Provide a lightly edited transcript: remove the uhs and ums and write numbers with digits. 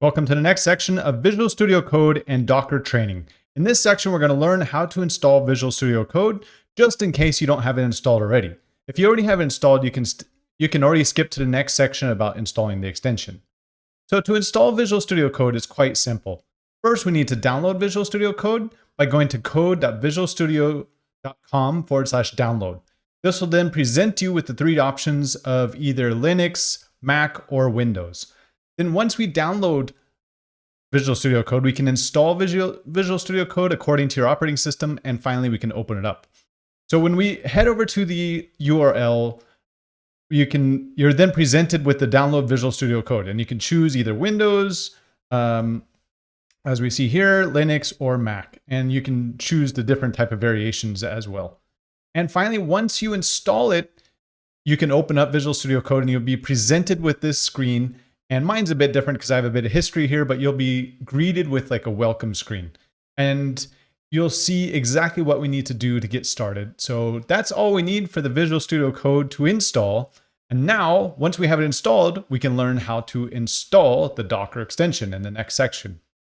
Welcome to the next section of Visual Studio Code and Docker training. In this section, we're going to learn how to install Visual Studio Code, just in case you don't have it installed already. If you already have it installed, you can already skip to the next section about installing the extension. So to install Visual Studio Code is quite simple. First, we need to download Visual Studio Code by going to code.visualstudio.com/download. This will then present you with the three options of either Linux, Mac, or Windows. Then once we download Visual Studio Code, we can install Visual Studio Code according to your operating system, and finally we can open it up. So when we head over to the URL, you're then presented with the download Visual Studio Code, and you can choose either Windows, as we see here, Linux, or Mac, and you can choose the different type of variations as well. And finally, once you install it, you can open up Visual Studio Code and you'll be presented with this screen. And mine's a bit different because I have a bit of history here, but you'll be greeted with like a welcome screen. And you'll see exactly what we need to do to get started. So that's all we need for the Visual Studio Code to install. And now, once we have it installed, we can learn how to install the Docker extension in the next section.